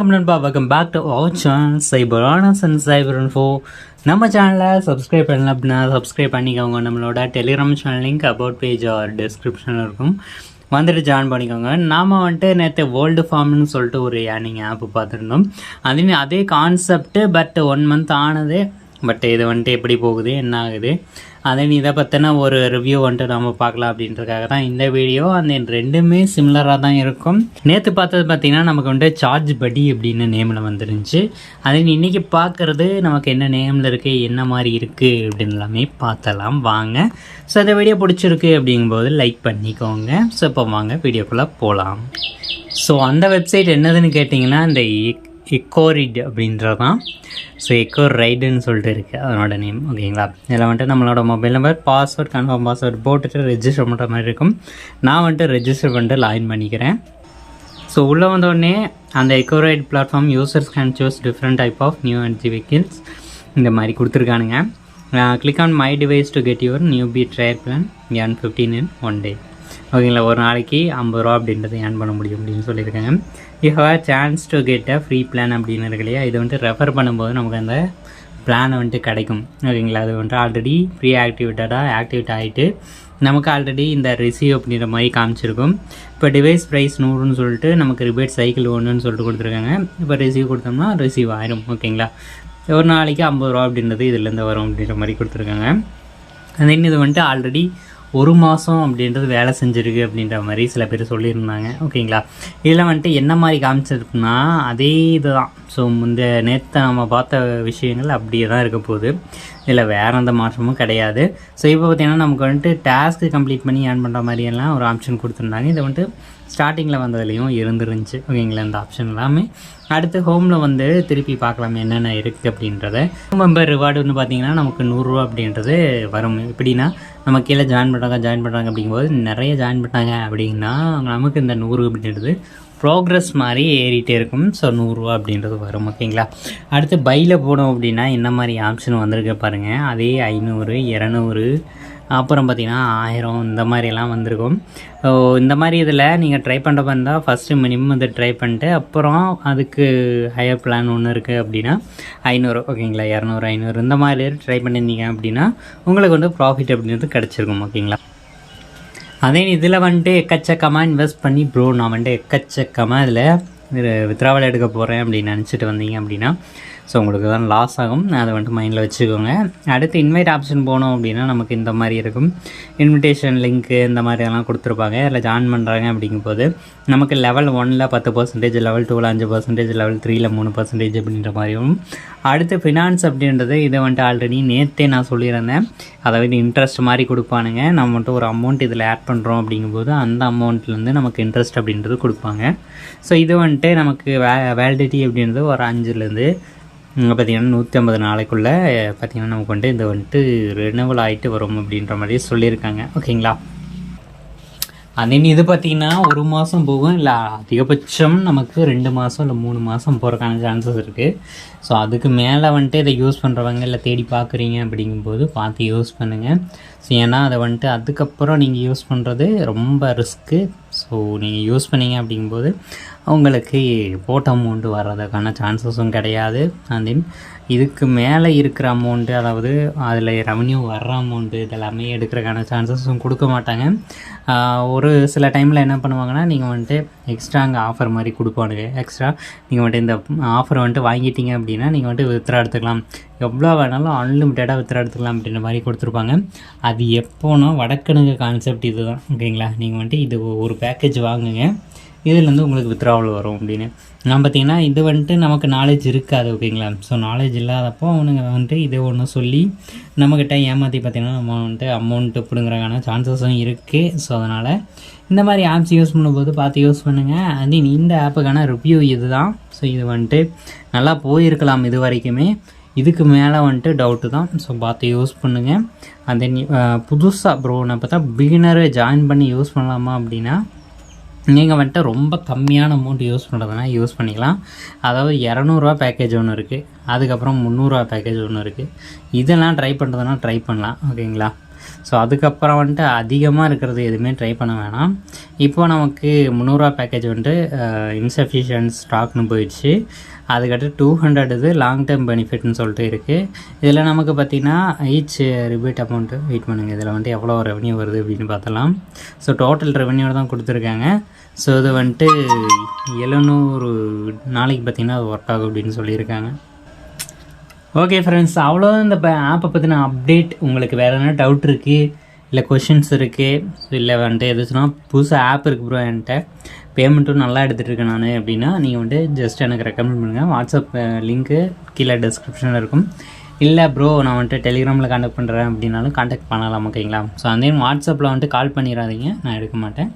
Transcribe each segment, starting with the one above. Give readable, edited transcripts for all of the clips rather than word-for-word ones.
வணக்கம் நண்பா, welcome back to our channel Cyber Honours and Cyber Info. நம்ம சேனலை சப்ஸ்கிரைப் பண்ணல அப்படின்னா சப்ஸ்கிரைப் பண்ணிக்கோங்க. நம்மளோட Telegram channel link about page or டிஸ்கிரிப்ஷனில் இருக்கும், வந்துட்டு ஜாயின் பண்ணிக்கோங்க. நாம் வந்துட்டு நேற்று வேர்ல்டு ஃபார்ம்னு சொல்லிட்டு ஒரு ஏர்னிங் ஆப் பார்த்துருந்தோம். அதே கான்செப்ட்டு, பட் 1 மந்த் ஆனது. பட் இது வந்துட்டு எப்படி போகுது, என்ன ஆகுது, இதை பற்றின ஒரு ரிவ்யூ வந்துட்டு நம்ம பார்க்கலாம் அப்படின்றதுக்காக தான் இந்த வீடியோ. அந்த ரெண்டுமே சிமிலராக தான் இருக்கும். நேற்று பார்த்தது பார்த்திங்கன்னா நமக்கு வந்துட்டு சார்ஜ் படி அப்படின்னு நேமில் வந்துருந்துச்சு. இன்றைக்கி பார்க்குறது நமக்கு என்ன நேமில் இருக்குது, என்ன மாதிரி இருக்குது அப்படின்னு எல்லாமே பார்த்தலாம் வாங்க. ஸோ இந்த வீடியோ பிடிச்சிருக்கு அப்படிங்கும்போது லைக் பண்ணிக்கோங்க. ஸோ இப்போ வாங்க வீடியோக்குள்ளே போகலாம். ஸோ அந்த வெப்சைட் என்னதுன்னு கேட்டிங்கன்னா இந்த எக்கோரிட் அப்படின்றதான். ஸோ எக்கோ ரைடுன்னு சொல்லிட்டு இருக்குது அதனோட நேம், ஓகேங்களா. இதில் வந்துட்டு நம்மளோட mobile number, password, confirm password போட்டுட்டு ரெஜிஸ்டர் பண்ணுற மாதிரி இருக்கும். நான் வந்துட்டு ரெஜிஸ்டர் பண்ணிட்டு லாகின் பண்ணிக்கிறேன். ஸோ உள்ளே வந்தோடனே அந்த எக்கோரைட் platform users can choose different type of new energy vehicles இந்த மாதிரி கொடுத்துருக்கானுங்க. Click on my device to get your new b trial plan earn 15 in 1 day. ஓகேங்களா, ஒரு நாளைக்கு 50 ரூபா அப்படின்றது ஏர்ன் பண்ண முடியும் அப்படின்னு சொல்லியிருக்காங்க. You have a chance to get a free plan அப்படின்னு இருக்கு இல்லையா, இது வந்துட்டு ரெஃபர் பண்ணும்போது நமக்கு அந்த பிளான் வந்துட்டு கிடைக்கும். ஓகேங்களா, அது வந்துட்டு ஆல்ரெடி ப்ரீ ஆக்டிவேட் ஆகிட்டு நமக்கு ஆல்ரெடி இந்த ரிசீவ் அப்படின்ற மாதிரி காமிச்சிருக்கும். இப்போ டிவைஸ் ப்ரைஸ் 100ன்னு சொல்லிட்டு நமக்கு ரிபேட் சைக்கிள் 1ன்னு சொல்லிட்டு கொடுத்துருக்காங்க. இப்போ ரிசீவ் கொடுத்தோம்னா ரிசீவ் ஆயிரும். ஓகேங்களா, ஒரு நாளைக்கு 50 ரூபா அப்படின்றது இதுலேருந்து வரும் அப்படின்ற மாதிரி கொடுத்துருக்காங்க. இது வந்துட்டு ஆல்ரெடி 1 மாதம் அப்படின்றது வேலை செஞ்சுருக்கு அப்படின்ற மாதிரி சில பேர் சொல்லியிருந்தாங்க. ஓகேங்களா, இதில் வந்துட்டு என்ன மாதிரி காமிச்சிருக்குன்னா அதே இது தான். ஸோ நேற்று நம்ம பார்த்த விஷயங்கள் அப்படியே தான் இருக்க போகுது. இதில் வேறு எந்த மாற்றமும் கிடையாது. ஸோ இப்போ பார்த்திங்கன்னா நமக்கு வந்துட்டு டாஸ்க்கு கம்ப்ளீட் பண்ணி ஏர்ன் பண்ணுற மாதிரியெல்லாம் ஒரு ஆப்ஷன் கொடுத்துருந்தாங்க. இதை வந்துட்டு ஸ்டார்டிங்கில் வந்ததுலேயும் இருந்துருந்துச்சு. ஓகேங்களா, இந்த ஆப்ஷன் எல்லாமே அடுத்து ஹோமில் வந்து திருப்பி பார்க்கலாம் என்னென்ன இருக்குது அப்படின்றத. மெம்பர் ரிவார்டு வந்து பார்த்திங்கன்னா நமக்கு 100 ரூபா அப்படின்றது வரும். எப்படின்னா நம்ம கீழே ஜாயின் பண்ணுறாங்க அப்படிங்கும்போது நிறைய ஜாயின் பண்ணாங்க அப்படின்னா நமக்கு இந்த 100 அப்படின்றது ப்ரோக்ரஸ் மாதிரி ஏறிட்டே இருக்கும். ஸோ 100 ரூபா அப்படின்றது வரும். ஓகேங்களா, அடுத்து பையில் போனோம் அப்படின்னா என்ன மாதிரி ஆப்ஷன் வந்திருக்கு பாருங்கள். அதே 500, 200, அப்புறம் பார்த்திங்கன்னா 1000 இந்த மாதிரியெல்லாம் வந்திருக்கும். இந்த மாதிரி இதில் நீங்கள் ட்ரை பண்ணுற மாதிரி இருந்தால் ஃபஸ்ட்டு மினிமம் இதை ட்ரை பண்ணிட்டு அப்புறம் அதுக்கு ஹையர் பிளான் ஒன்று இருக்குது அப்படின்னா 500, ஓகேங்களா, 200, 500 இந்த மாதிரி ட்ரை பண்ணியிருந்தீங்க அப்படின்னா உங்களுக்கு வந்து ப்ராஃபிட் அப்படின்றது கிடச்சிருக்கும். ஓகேங்களா, இதில் வந்துட்டு எக்கச்சக்கமாக இன்வெஸ்ட் பண்ணி ப்ரோ நான் வந்துட்டு எக்கச்சக்கமாக இதில் வித்ராவல் எடுக்க போகிறேன் அப்படின்னு நினச்சிட்டு வந்தீங்க அப்படின்னா ஸோ உங்களுக்கு தான் லாஸ் ஆகும். அதை வந்துட்டு மைண்டில் வச்சுக்கோங்க. அடுத்து இன்வைட் ஆப்ஷன் போனோம் அப்படின்னா நமக்கு இந்த மாதிரி இருக்கும். இன்விடேஷன் லிங்க்கு இந்த மாதிரியெல்லாம் கொடுத்துருப்பாங்க. அதில் ஜாயின் பண்ணுறாங்க அப்படிங்கும்போது நமக்கு லெவல் 1ல் 10%, லெவல் 2ல் 5%, லெவல் 3ல் 3% அப்படின்ற மாதிரியும். அடுத்து ஃபினான்ஸ் அப்படின்றது இதை வந்துட்டு ஆல்ரெடி நேற்றே நான் சொல்லியிருந்தேன். அதாவது இன்ட்ரெஸ்ட் மாதிரி கொடுப்பானுங்க. நம்ம வந்துட்டு ஒரு அமௌண்ட் இதில் ஆட் பண்ணுறோம் அப்படிங்கும்போது அந்த அமௌண்ட்லேருந்து நமக்கு இன்ட்ரெஸ்ட் அப்படின்றது கொடுப்பாங்க. ஸோ இது வந்துட்டு நமக்கு வேலிடிட்டி அப்படின்றது ஒரு 5லேருந்து பார்த்திங்கன்னா 150 நாளைக்குள்ளே பார்த்திங்கன்னா நமக்கு வந்துட்டு இந்த வந்துட்டு ரினவல் ஆகிட்டு வரும் அப்படின்ற மாதிரி சொல்லியிருக்காங்க. ஓகேங்களா, இது பார்த்திங்கன்னா 1 மாதம் போகும், இல்லை அதிகபட்சம் நமக்கு 2 மாதம் இல்லை 3 மாதம் போகிறக்கான சான்சஸ் இருக்குது. ஸோ அதுக்கு மேலே வந்துட்டு இதை யூஸ் பண்ணுறவங்க இல்லை தேடி பார்க்குறீங்க அப்படிங்கும்போது பார்த்து யூஸ் பண்ணுங்கள். ஸோ ஏன்னா அதை வந்துட்டு அதுக்கப்புறம் நீங்கள் யூஸ் பண்ணுறது ரொம்ப ரிஸ்க்கு. ஸோ நீங்கள் யூஸ் பண்ணிங்க அப்படிங்கும்போது உங்களுக்கு போட்ட அமௌண்ட்டு வர்றதுக்கான சான்சஸும் கிடையாது. இதுக்கு மேலே இருக்கிற அமௌண்ட்டு, அதாவது அதில் ரெவன்யூ வர்ற அமௌண்ட்டு இதெல்லாமே எடுக்கிறதுக்கான சான்சஸும் கொடுக்க மாட்டாங்க. ஒரு சில டைமில் என்ன பண்ணுவாங்கன்னா நீங்கள் வந்துட்டு எக்ஸ்ட்ரா அங்கே ஆஃபர் மாதிரி கொடுப்பானுங்க. எக்ஸ்ட்ரா நீங்கள் வந்துட்டு இந்த ஆஃபரை வந்துட்டு வாங்கிட்டீங்க அப்படின்னா நீங்கள் வந்துட்டு வித்ரா எடுத்துக்கலாம், எவ்வளோ வேணாலும் அன்லிமிட்டடாக வித்ரா எடுத்துக்கலாம் அப்படின்ற மாதிரி கொடுத்துருப்பாங்க. அது எப்போனா வடக்கணுங்க கான்செப்ட் இது தான். ஓகேங்களா, நீங்கள் வந்துட்டு இது ஒரு பேக்கேஜ் வாங்குங்க, இதுலேருந்து உங்களுக்கு வித்ராவல் வரும் அப்படின்னு. நான் பார்த்திங்கன்னா இது வந்துட்டு நமக்கு நாலேஜ் இருக்காது. ஓகேங்களா, ஸோ நாலேஜ் இல்லாதப்போ அவனுங்க வந்துட்டு இதை ஒன்று சொல்லி நம்மக்கிட்ட ஏமாற்றி பார்த்திங்கன்னா நம்ம வந்துட்டு அமௌண்ட்டு பிடுங்குறதுக்கான சான்சஸும் இருக்குது. ஸோ அதனால் இந்த மாதிரி ஆப்ஸ் யூஸ் பண்ணும்போது பார்த்து யூஸ் பண்ணுங்கள். இந்த ஆப்புக்கான ரிவ்யூ இது தான். ஸோ இது வந்துட்டு நல்லா போயிருக்கலாம் இது வரைக்குமே, இதுக்கு மேலே வந்துட்டு டவுட்டு தான். ஸோ பார்த்து யூஸ் பண்ணுங்கள். புதுசாக ப்ரோ நான் பார்த்தா பிகினரை ஜாயின் பண்ணி யூஸ் பண்ணலாமா அப்படின்னா நீங்கள் வந்துட்டு ரொம்ப கம்மியான அமௌண்ட் யூஸ் பண்ணுறதுனா யூஸ் பண்ணிக்கலாம். அதாவது 200 ரூபா பேக்கேஜ் ஒன்று இருக்குது, அதுக்கப்புறம் 300 ரூபா பேக்கேஜ் ஒன்று இருக்குது. இதெல்லாம் ட்ரை பண்ணுறதுனா ட்ரை பண்ணலாம். ஓகேங்களா, ஸோ அதுக்கப்புறம் வந்துட்டு அதிகமாக இருக்கிறது எதுவுமே ட்ரை பண்ண வேணாம். இப்போ நமக்கு 300 பேக்கேஜ் வந்துட்டு இன்சஃபிஷியன்ட் ஸ்டாக்னு போயிடுச்சு. அதுக்கடுத்து 200 இது லாங் டேர்ம் பெனிஃபிட்னு சொல்லிட்டு இருக்குது. இதில் நமக்கு பார்த்திங்கன்னா ஈச் ரிபேட் அமௌண்ட்டு வெயிட் பண்ணுங்கள், இதில் வந்துட்டு எவ்வளோ ரெவன்யூ வருது அப்படின்னு பார்த்தலாம். ஸோ டோட்டல் ரெவன்யூ தான் கொடுத்துருக்காங்க. ஸோ இது வந்துட்டு 700 நாளைக்கு பார்த்திங்கன்னா அது ஒர்க் ஆகும் அப்படின்னு சொல்லியிருக்காங்க. ஓகே ஃப்ரெண்ட்ஸ், அவ்வளோதான் இந்த ஆப்பை பற்றின அப்டேட். உங்களுக்கு வேறு என்ன டவுட் இருக்குது, இல்லை கொஷின்ஸ் இருக்குது, இல்லை வந்துட்டு எதுச்சுன்னா புதுசாக ஆப் இருக்குது ப்ரோ என்கிட்ட, பேமெண்ட்டும் நல்லா எடுத்துகிட்டு இருக்கேன் நான் அப்படின்னா நீங்கள் வந்துட்டு ஜஸ்ட் எனக்கு ரெக்கமெண்ட் பண்ணுங்கள். வாட்ஸ்அப் லிங்க்கு கீழே டிஸ்கிரிப்ஷனில் இருக்கும். இல்லை ப்ரோ நான் வந்துட்டு டெலிகிராமில் கான்டாக்ட் பண்ணுறேன் அப்படின்னாலும் கான்டாக்ட் பண்ணலாம், ஓகேங்களா? ஸோ அந்த வாட்ஸ்அப்பில் வந்துட்டு கால் பண்ணிடாதீங்க, நான் எடுக்க மாட்டேன்.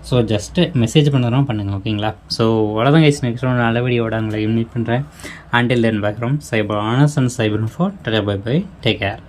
ஸோ ஜஸ்ட்டு மெசேஜ் பண்ணுறோம் பண்ணுங்கள், ஓகேங்களா? ஸோ அவ்வளோதான் கைஸ், நெக்ஸ்ட் ஒரு நல்ல வீடியோட உங்களை மீட் பண்ணுறேன். Until then back from Cyber Honours and Cyber Info. Bye bye, take care.